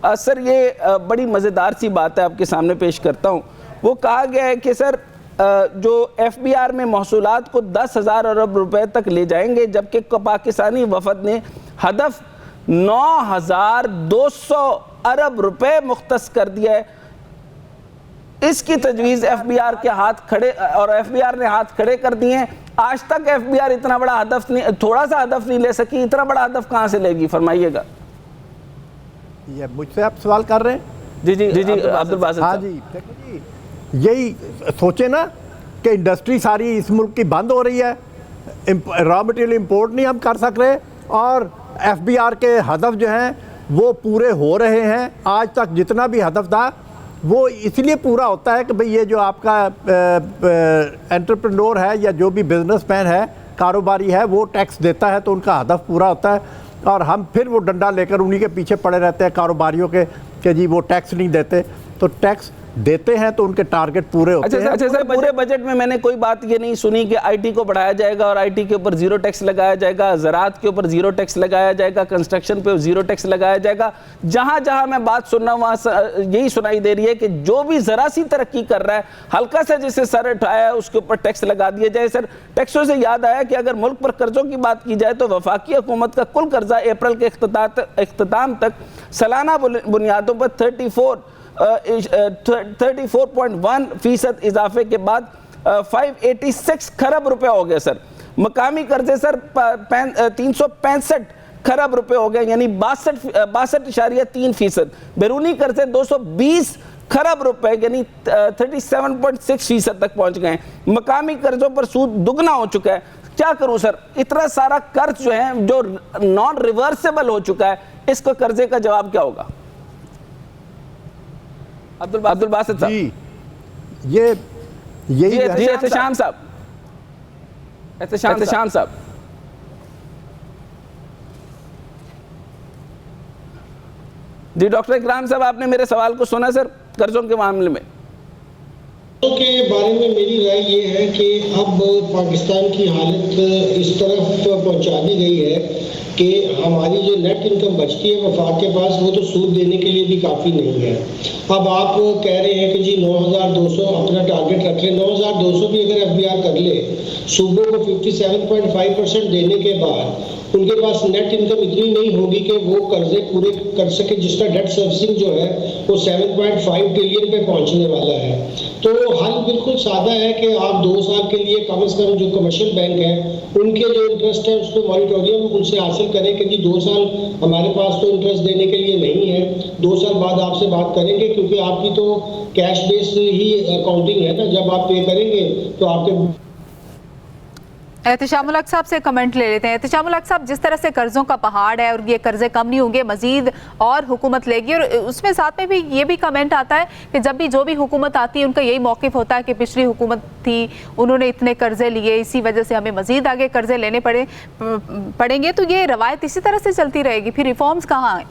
Sir ये बड़ी मज़ेदार सी बात है, आपके सामने पेश करता हूँ। वो कहा गया है कि सर जो FBR में महसूलात को 10,000 अरब रुपए तक ले जाएंगे, जबकि पाकिस्तानी वफद ने हदफ 9,200 अरब रुपए मुख्तस कर दिया है। इसकी तजवीज़ FBR के हाथ खड़े और FBR ने हाथ खड़े कर दिए हैं। आज तक FBR इतना बड़ा हदफ नहीं, थोड़ा सा हदफ नहीं ले सकी, इतना बड़ा हदफ कहाँ से लेगी, फरमाइएगा। ये मुझसे आप सवाल कर रहे हैं? जी जी जी जी अब्दुल बासित। हाँ जी, यही सोचे ना कि इंडस्ट्री सारी इस मुल्क की बंद हो रही है, रॉ मटेरियल इंपोर्ट नहीं हम कर सक रहे, और FBR के हदफ जो हैं वो पूरे हो रहे हैं। आज तक जितना भी हदफ था वो इसलिए पूरा होता है कि भाई ये जो आपका एंटरप्रेन्योर है या जो भी बिजनेसमैन है, कारोबारी है, वो टैक्स देता है तो उनका हदफ पूरा होता है, और हम फिर वो डंडा लेकर उन्हीं के पीछे पड़े रहते हैं कारोबारियों के कि जी वो टैक्स नहीं देते। तो टैक्स देते हैं तो उनके टारगेट पूरे होते हैं। अच्छा सर, पूरे बजट में मैंने कोई बात ये नहीं सुनी कि IT को बढ़ाया जाएगा और IT के ऊपर जीरो टैक्स लगाया जाएगा, ज़राअत के ऊपर जीरो टैक्स लगाया जाएगा, कंस्ट्रक्शन पे जीरो टैक्स लगाया जाएगा। जहां जहां मैं बात सुन रहा हूं वहां यही सुनाई दे रही है कि जो भी जरा सी तरक्की कर रहा है, हल्का सा जिसे सर उठाया है उसके ऊपर टैक्स लगा दिया जाए। सर टैक्सों से याद आया कि अगर मुल्क पर कर्जों की बात की जाए तो वफाकी हुकूमत का कुल कर्जा अप्रैल के इख्तिताम तक सालाना बुनियादों पर 34.1% इजाफे के बाद 586 खरब रुपए हो गए सर। मकामी कर्जे सर 365 खरब रुपए हो गए, यानी 62.3%। बैरूनी कर्जे 220 खरब रुपए यानी 37.6% तक पहुंच गए। मकामी कर्जों पर सूद दुगना हो चुका है। क्या करूं सर, इतना सारा कर्ज जो है जो नॉन रिवर्सेबल हो चुका है, इसको कर्जे का जवाब क्या होगा? अब्दुल बासित साहब। यही एहतशाम साहब। जी डॉक्टर इकराम साहब, आपने मेरे सवाल को सुना सर? कर्जों के मामले में के बारे में मेरी राय ये है कि अब पाकिस्तान की हालत इस तरफ पहुंचा दी गई है कि हमारी जो नेट इनकम बचती है वफाक के पास, वो तो सूद देने के लिए भी काफ़ी नहीं है। अब आप कह रहे हैं कि जी 9,200 अपना टारगेट रख ले, 9,200 भी अगर FBR कर ले, सूबों को 57.5% देने के बाद उनके पास नेट इनकम इतनी नहीं होगी कि वो कर्जे पूरे कर सके, जिसका डेट सर्विसिंग जो है वो 7.5 ट्रिलियन पे पहुंचने वाला है। तो हल बिल्कुल सादा है कि आप 2 साल के लिए कम से कम जो कमर्शियल बैंक है उनके जो इंटरेस्ट है उसको मॉनिटोरियम उनसे हासिल करें कि जी 2 साल हमारे पास तो इंटरेस्ट देने के लिए नहीं है, 2 साल बाद आपसे बात करेंगे, क्योंकि आपकी तो कैश बेस्ड ही अकाउंटिंग है ना, जब आप पे करेंगे तो आपके। एहतशामुल हक साहब से कमेंट ले लेते हैं। एहतशामुल हक साहब, जिस तरह से कर्जों का पहाड़ है और ये कर्जे कम नहीं होंगे, मजीद और हुकूमत लेगी, और उसमें साथ में भी ये भी कमेंट आता है कि जब भी जो भी हुकूमत आती है उनका यही मौक़िफ़ होता है कि पिछली हुकूमत थी उन्होंने इतने कर्जे लिए, इसी वजह से हमें मजीद आगे कर्जे लेने पड़ेंगे। तो ये रवायत इसी तरह से चलती रहेगी, फिर रिफॉर्म्स कहाँ हैं?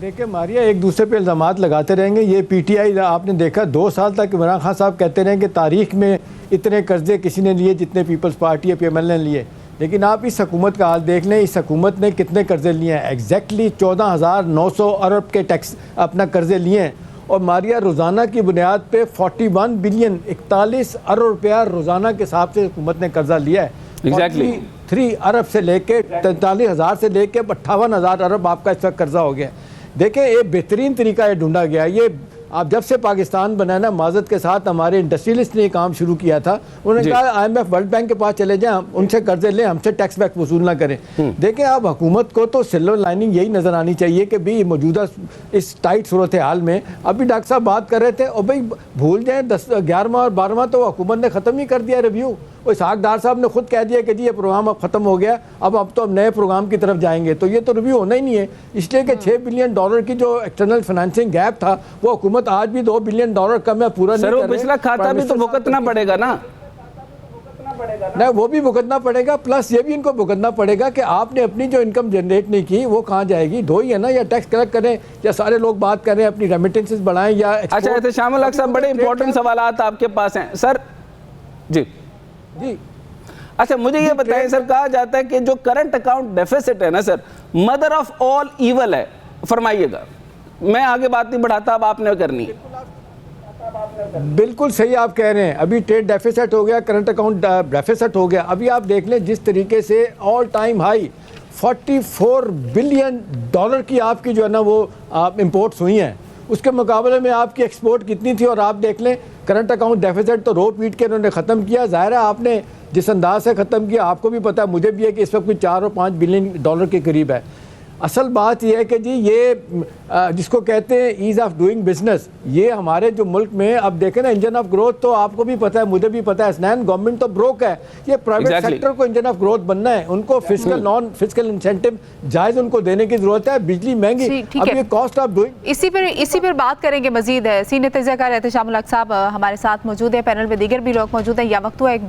देखिए मारिया, एक दूसरे पे इल्ज़ामात लगाते रहेंगे। ये PTI आपने देखा 2 साल तक इमरान खान साहब कहते रहे कि तारीख में इतने कर्जे किसी ने लिए जितने पीपल्स पार्टी या PML ने लिए, लेकिन आप इस हुकूमत का हाल देख लें, इस हुकूमत ने कितने कर्जे लिए हैं। एग्जैक्टली 14,900 अरब के टैक्स अपना कर्जे लिए हैं, और मारिया रोज़ाना की बुनियाद पे 41 बिलियन 41 अरब रुपया रोज़ाना के हिसाब से हुकूमत ने कर्जा लिया है। एग्जैक्टली 3 अरब से लेके 43,000 से लेके 58,000 अरब आपका इस वक्त कर्जा हो गया। देखिए ये बेहतरीन तरीका ये ढूंढा गया। ये आप जब से पाकिस्तान बना ना, माजत के साथ हमारे इंडस्ट्रियलिस्ट ने काम शुरू किया था, उन्होंने कहा IMF वर्ल्ड बैंक के पास चले जाएं, उनसे कर्जे लें, हमसे टैक्स बैक वसूल ना करें। देखें आप हुकूमत को तो सिल्वर लाइनिंग यही नज़र आनी चाहिए कि भाई मौजूदा इस टाइट सूरत हाल में, अभी डॉक्टर साहब बात कर रहे थे, और भाई भूल जाएँ 10, 11वां और 12वां तो हुकूमत ने ख़त्म ही कर दिया रिव्यू। इसहाक डार साहब ने खुद कह दिया कि जी ये प्रोग्राम अब ख़त्म हो गया, अब तो नए प्रोग्राम की तरफ जाएंगे, तो ये तो रिव्यू होना ही नहीं है। इसलिए कि $6 बिलियन की जो एक्सटर्नल फाइनेंसिंग गैप था वो हुकूमत आज भी $2 बिलियन कम है पूरा नहीं कर रहे। पिछला खाता भी तो भुगतना पड़ेगा ना, नहीं वो भी भुगतना पड़ेगा, प्लस ये भी इनको भुगतना पड़ेगा कि आपने अपनी जो इनकम जनरेट नहीं की वो कहाँ जाएगी। दो ही है ना, या टैक्स कलेक्ट करें या सारे लोग बात करें अपनी रेमिटेंसेस बढ़ाएं या। अच्छा एहतशामुल हक साहब, बड़े इंपॉर्टेंट सवालात आपके पास हैं सर। जी जी अच्छा मुझे ये बताएं सर, कहा जाता है कि जो करंट अकाउंट डेफिसिट है ना sir, mother of all evil है। फरमाइएगा। मैं आगे बात नहीं बढ़ाता, अब आपने करनी है। बिल्कुल सही आप कह रहे हैं। अभी ट्रेड डेफिसिट हो गया, करंट अकाउंट डेफिसिट हो गया। अभी आप देख लें जिस तरीके से all time high 44 billion dollar की आपकी जो है ना वो इंपोर्ट्स हुई हैं, उसके मुकाबले में आपकी एक्सपोर्ट कितनी थी। और आप देख लें करंट अकाउंट डेफिसिट तो रो पीट के उन्होंने ख़त्म किया। ज़ाहिर है आपने जिस अंदाज से ख़त्म किया, आपको भी पता है, मुझे भी है कि इस वक्त कोई 4 और 5 बिलियन डॉलर के करीब है। असल बात यह है कि जी ये जिसको कहते हैं ईज़ ऑफ डूइंग बिजनेस, ये हमारे जो मुल्क में अब देखें ना इंजन ऑफ ग्रोथ, तो आपको भी पता है, मुझे भी पता है, हसनैन, गवर्नमेंट तो ब्रोक है। ये प्राइवेट सेक्टर को इंजन ऑफ ग्रोथ बनना है, उनको फिजिकल नॉन फिजिकल इंसेंटिव जायज़ उनको देने की जरूरत है। बिजली महंगी, अब ये कॉस्ट ऑफ डूइंग, इसी पर बात करेंगे मजीद है। सीनियर तज्ज़ियाकार एहतशामुल हक साहब हमारे साथ मौजूद है, पैनल में दीगर भी लोग मौजूद हैं। या वक्त हुआ एक